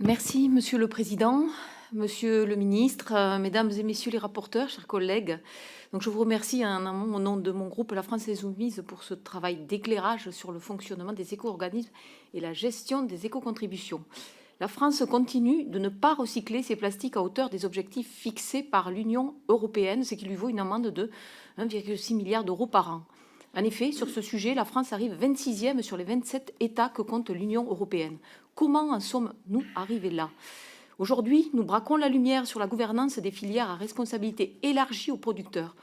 Merci, Monsieur le Président, Monsieur le Ministre, Mesdames et Messieurs les rapporteurs, chers collègues. Donc, je vous remercie en amont, au nom de mon groupe La France Insoumise pour ce travail d'éclairage sur le fonctionnement des éco-organismes et la gestion des éco-contributions. La France continue de ne pas recycler ses plastiques à hauteur des objectifs fixés par l'Union européenne, ce qui lui vaut une amende de 1,6 milliard d'euros par an. En effet, sur ce sujet, la France arrive 26e sur les 27 États que compte l'Union européenne. Comment en sommes-nous arrivés là ? Aujourd'hui, nous braquons la lumière sur la gouvernance des filières à responsabilité élargie aux producteurs.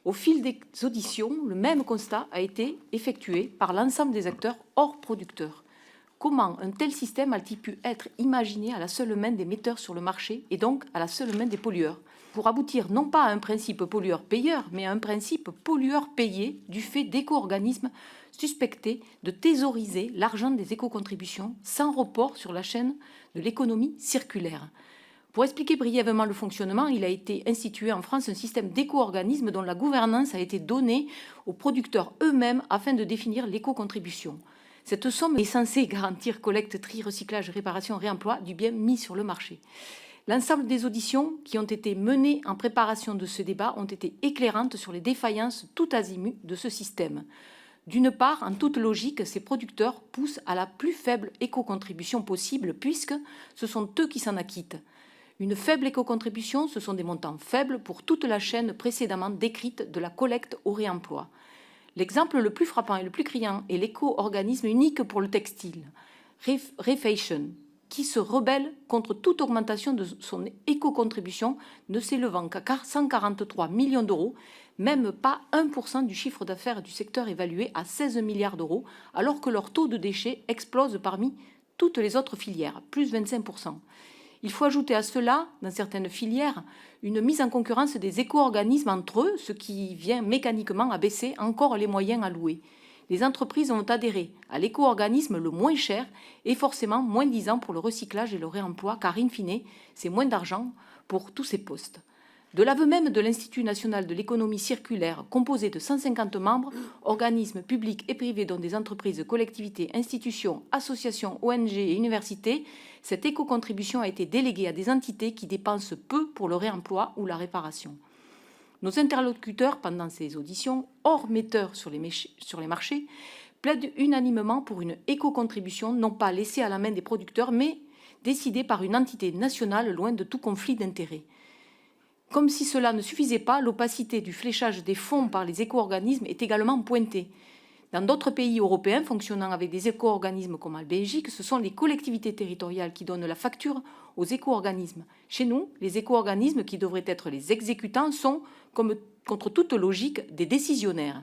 Au fil des auditions, le même constat a été effectué par l'ensemble des acteurs hors producteurs. Comment un tel système a-t-il pu être imaginé à la seule main des metteurs sur le marché et donc à la seule main des pollueurs, pour aboutir non pas à un principe pollueur-payeur, mais à un principe pollueur-payé du fait d'éco-organismes suspectés de thésauriser l'argent des éco-contributions sans report sur la chaîne de l'économie circulaire. Pour expliquer brièvement le fonctionnement, il a été institué en France un système d'éco-organismes dont la gouvernance a été donnée aux producteurs eux-mêmes afin de définir l'éco-contribution. Cette somme est censée garantir collecte, tri, recyclage, réparation, réemploi du bien mis sur le marché. L'ensemble des auditions qui ont été menées en préparation de ce débat ont été éclairantes sur les défaillances tout azimut de ce système. D'une part, en toute logique, ces producteurs poussent à la plus faible éco-contribution possible puisque ce sont eux qui s'en acquittent. Une faible éco-contribution, ce sont des montants faibles pour toute la chaîne précédemment décrite de la collecte au réemploi. L'exemple le plus frappant et le plus criant est l'éco-organisme unique pour le textile, Refashion, qui se rebelle contre toute augmentation de son éco-contribution ne s'élevant qu'à 143 millions d'euros, même pas 1% du chiffre d'affaires du secteur évalué à 16 milliards d'euros, alors que leur taux de déchets explose parmi toutes les autres filières, plus 25%. Il faut ajouter à cela, dans certaines filières, une mise en concurrence des éco-organismes entre eux, ce qui vient mécaniquement abaisser encore les moyens alloués. Les entreprises ont adhéré à l'éco-organisme le moins cher et forcément moins disant pour le recyclage et le réemploi, car in fine, c'est moins d'argent pour tous ces postes. De l'aveu même de l'Institut national de l'économie circulaire, composé de 150 membres, organismes publics et privés dont des entreprises, collectivités, institutions, associations, ONG et universités, cette éco-contribution a été déléguée à des entités qui dépensent peu pour le réemploi ou la réparation. Nos interlocuteurs, pendant ces auditions, hors metteurs sur les marchés, plaident unanimement pour une éco-contribution non pas laissée à la main des producteurs, mais décidée par une entité nationale loin de tout conflit d'intérêts. Comme si cela ne suffisait pas, l'opacité du fléchage des fonds par les éco-organismes est également pointée. Dans d'autres pays européens fonctionnant avec des éco-organismes comme en Belgique, ce sont les collectivités territoriales qui donnent la facture aux éco-organismes. Chez nous, les éco-organismes qui devraient être les exécutants sont, comme contre toute logique, des décisionnaires.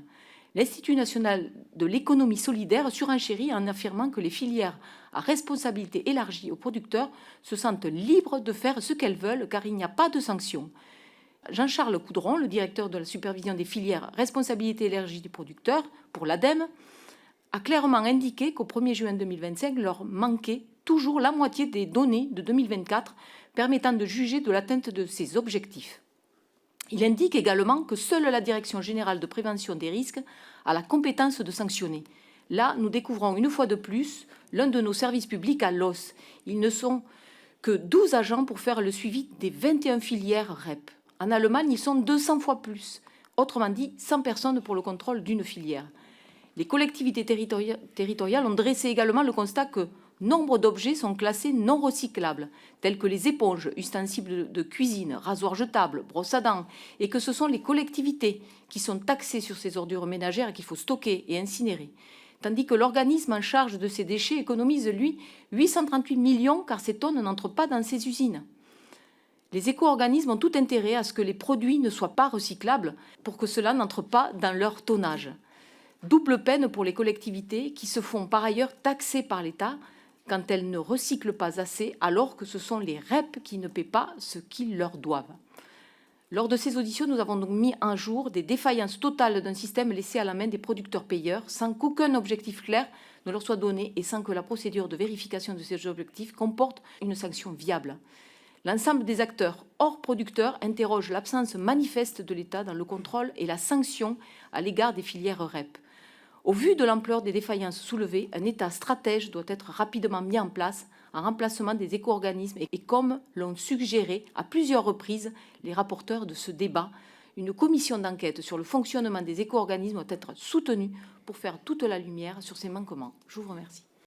L'Institut national de l'économie solidaire surenchérit en affirmant que les filières à responsabilité élargie aux producteurs se sentent libres de faire ce qu'elles veulent car il n'y a pas de sanctions. Jean-Charles Coudron, le directeur de la supervision des filières responsabilité élargie des producteurs pour l'ADEME, a clairement indiqué qu'au 1er juin 2025, leur manquait toujours la moitié des données de 2024 permettant de juger de l'atteinte de ces objectifs. Il indique également que seule la Direction générale de prévention des risques a la compétence de sanctionner. Là, nous découvrons une fois de plus l'un de nos services publics à l'os. Ils ne sont que 12 agents pour faire le suivi des 21 filières REP. En Allemagne, ils sont 200 fois plus. Autrement dit, 100 personnes pour le contrôle d'une filière. Les collectivités territoriales ont dressé également le constat que nombre d'objets sont classés non recyclables, tels que les éponges, ustensiles de cuisine, rasoirs jetables, brosses à dents, et que ce sont les collectivités qui sont taxées sur ces ordures ménagères qu'il faut stocker et incinérer. Tandis que l'organisme en charge de ces déchets économise, lui, 838 millions car ces tonnes n'entrent pas dans ses usines. Les éco-organismes ont tout intérêt à ce que les produits ne soient pas recyclables pour que cela n'entre pas dans leur tonnage. Double peine pour les collectivités qui se font par ailleurs taxer par l'État quand elles ne recyclent pas assez alors que ce sont les REP qui ne paient pas ce qu'ils leur doivent. Lors de ces auditions, nous avons donc mis en jour des défaillances totales d'un système laissé à la main des producteurs payeurs sans qu'aucun objectif clair ne leur soit donné et sans que la procédure de vérification de ces objectifs comporte une sanction viable. L'ensemble des acteurs hors producteurs interrogent l'absence manifeste de l'État dans le contrôle et la sanction à l'égard des filières REP. Au vu de l'ampleur des défaillances soulevées, un État stratège doit être rapidement mis en place en remplacement des éco-organismes et comme l'ont suggéré à plusieurs reprises les rapporteurs de ce débat, une commission d'enquête sur le fonctionnement des éco-organismes doit être soutenue pour faire toute la lumière sur ces manquements. Je vous remercie.